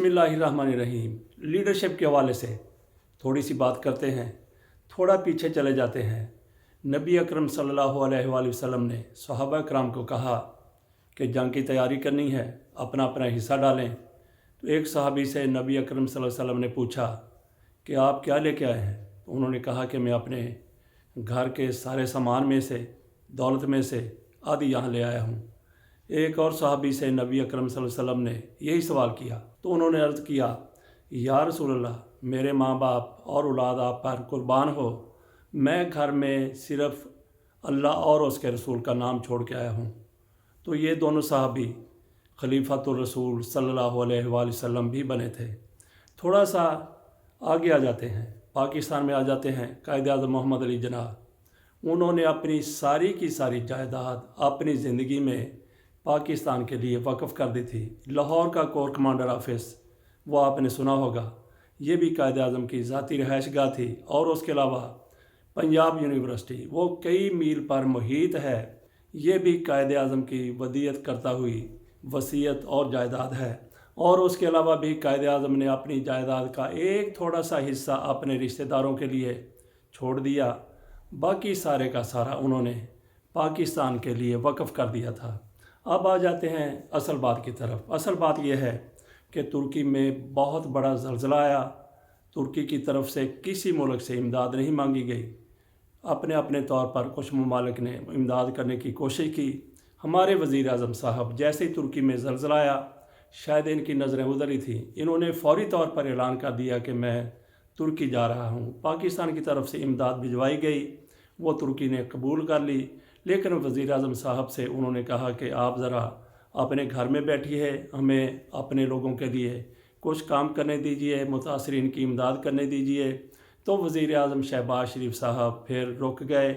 बिस्मिल्लाहिर्रहमानिर्रहीम। लीडरशिप के हवाले से थोड़ी सी बात करते हैं, थोड़ा पीछे चले जाते हैं। नबी अकरम सल्लल्लाहु अलैहि वसल्लम ने सहाबा कराम को कहा कि जंग की तैयारी करनी है, अपना अपना हिस्सा डालें। तो एक सहाबी से नबी अकरम सल्लल्लाहु अलैहि वसल्लम ने पूछा कि आप क्या लेके आए हैं? तो उन्होंने कहा कि मैं अपने घर के सारे सामान में से, दौलत में से आधी यहाँ ले आया हूँ। एक और सहाबी से नबी अकरम सल्लल्लाहु अलैहि वसल्लम ने यही सवाल किया तो उन्होंने अर्ज़ किया, या रसूलल्लाह, मेरे माँ बाप और औलाद आप पर कुर्बान हो, मैं घर में सिर्फ़ अल्लाह और उसके रसूल का नाम छोड़ के आया हूँ। तो ये दोनों सहाबी खलीफातुर रसूल सल्लल्लाहु अलैहि वसल्लम भी बने थे। थोड़ा सा आगे आ जाते हैं, पाकिस्तान में आ जाते हैं। कायद-ए-आज़म मोहम्मद अली जिन्नाह, उन्होंने अपनी सारी की सारी जायदाद अपनी ज़िंदगी में पाकिस्तान के लिए वक़्फ़ कर दी थी। लाहौर का कोर कमांडर ऑफिस, वो आपने सुना होगा, ये भी कायद-ए-आज़म की ज़ाती रहायशगाह थी। और उसके अलावा पंजाब यूनिवर्सिटी, वो कई मील पर मुहीत है, ये भी कायद-ए-आज़म की वदीयत करता हुई वसीयत और जायदाद है। और उसके अलावा भी कायद-ए-आज़म ने अपनी जायदाद का एक थोड़ा सा हिस्सा अपने रिश्तेदारों के लिए छोड़ दिया, बाकी सारे का सारा उन्होंने पाकिस्तान के लिए वक़्फ़ कर दिया था। अब आ जाते हैं असल बात की तरफ। असल बात यह है कि तुर्की में बहुत बड़ा ज़लज़ला आया। तुर्की की तरफ से किसी मुल्क से इमदाद नहीं मांगी गई। अपने अपने तौर पर कुछ ममालिक ने इमदाद करने की कोशिश की। हमारे वज़ीर आज़म साहब जैसे ही तुर्की में ज़लज़ला आया, शायद इनकी नज़रें उधर ही थी, इन्होंने फ़ौरी तौर पर ऐलान कर दिया कि मैं तुर्की जा रहा हूँ। पाकिस्तान की तरफ से इमदाद भिजवाई गई, वो तुर्की ने कबूल कर ली। लेकिन वज़ीर आज़म साहब से उन्होंने कहा कि आप ज़रा अपने घर में बैठिए, हमें अपने लोगों के लिए कुछ काम करने दीजिए, मुतासरीन की इमदाद करने दीजिए। तो वज़ीर आज़म शहबाज शरीफ साहब फिर रुक गए,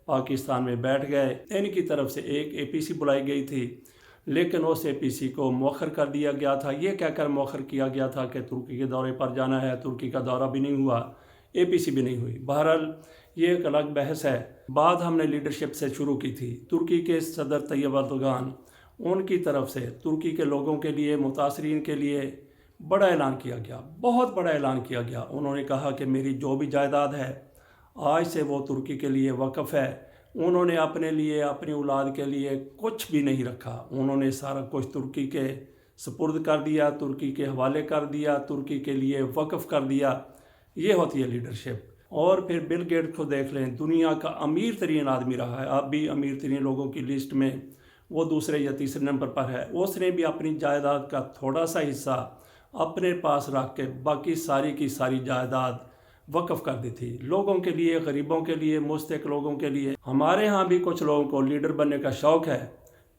पाकिस्तान में बैठ गए। इनकी तरफ से एक APC बुलाई गई थी, लेकिन उस APC को मौखर कर दिया गया था। ये कहकर मौखर किया गया था कि तुर्की के दौरे पर जाना है, तुर्की का दौरा भी नहीं हुआ, APC भी नहीं हुई। बहरहाल ये एक अलग बहस है। बात हमने लीडरशिप से शुरू की थी। तुर्की के सदर तैयब अर्दोगान, उनकी तरफ से तुर्की के लोगों के लिए, मुतासरीन के लिए बड़ा ऐलान किया गया, बहुत बड़ा ऐलान किया गया। उन्होंने कहा कि मेरी जो भी जायदाद है आज से वो तुर्की के लिए वक़्फ़ है। उन्होंने अपने लिए, अपनी औलाद के लिए कुछ भी नहीं रखा। उन्होंने सारा कुछ तुर्की के सुपुर्द कर दिया, तुर्की के हवाले कर दिया, तुर्की के लिए वक़्फ़ कर दिया। ये होती है लीडरशिप। और फिर बिल गेट्स को देख लें, दुनिया का अमीर तरीन आदमी रहा है, अब भी अमीर तरीन लोगों की लिस्ट में वो दूसरे या तीसरे नंबर पर है। उसने भी अपनी जायदाद का थोड़ा सा हिस्सा अपने पास रख के बाकी सारी की सारी जायदाद वक़्फ़ कर दी थी, लोगों के लिए, गरीबों के लिए, मुस्तहिक़ लोगों के लिए। हमारे यहाँ भी कुछ लोगों को लीडर बनने का शौक़ है,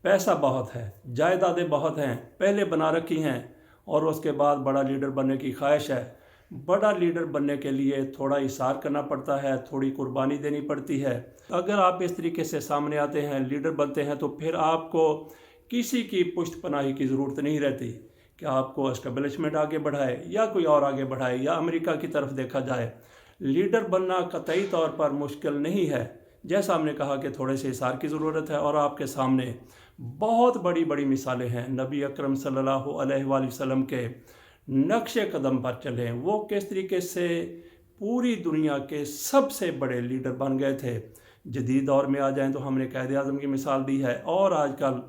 पैसा बहुत है, जायदादें बहुत हैं, पहले बना रखी हैं, और उसके बाद बड़ा लीडर बनने की ख्वाहिश है। बड़ा लीडर बनने के लिए थोड़ा इसार करना पड़ता है, थोड़ी कुर्बानी देनी पड़ती है। अगर आप इस तरीके से सामने आते हैं, लीडर बनते हैं, तो फिर आपको किसी की पुश्त पनाही की ज़रूरत नहीं रहती कि आपको एस्टेब्लिशमेंट आगे बढ़ाए या कोई और आगे बढ़ाए या अमेरिका की तरफ देखा जाए। लीडर बनना कतई तौर पर मुश्किल नहीं है। जैसा हमने कहा कि थोड़े से इसार की ज़रूरत है, और आपके सामने बहुत बड़ी बड़ी मिसालें हैं। नबी अकरम सल्लल्लाहु अलैहि वसल्लम के नक्शे कदम पर चलें, वो किस तरीके से पूरी दुनिया के सबसे बड़े लीडर बन गए थे। जदीद दौर में आ जाएं तो हमने कायद-ए-आज़म की मिसाल दी है, और आजकल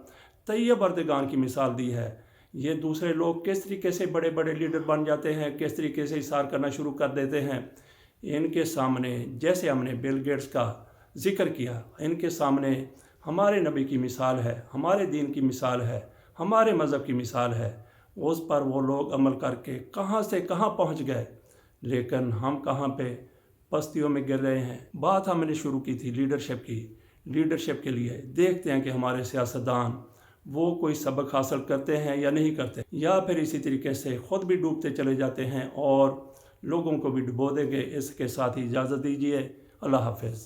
तैयब अर्दोगान की मिसाल दी है। ये दूसरे लोग किस तरीके से बड़े बड़े लीडर बन जाते हैं, किस तरीके से इशार करना शुरू कर देते हैं। इनके सामने, जैसे हमने बिल गेट्स का जिक्र किया, इनके सामने हमारे नबी की मिसाल है, हमारे दीन की मिसाल है, हमारे मज़हब की मिसाल है। उस पर वो लोग अमल करके कहाँ से कहाँ पहुँच गए, लेकिन हम कहाँ पे पस्तियों में गिर रहे हैं। बात हमने शुरू की थी लीडरशिप की। लीडरशिप के लिए देखते हैं कि हमारे सियासतदान वो कोई सबक हासिल करते हैं या नहीं करते, या फिर इसी तरीके से ख़ुद भी डूबते चले जाते हैं और लोगों को भी डुबो देंगे। इसके साथ ही इजाज़त दीजिए। अल्लाह हाफ़िज़।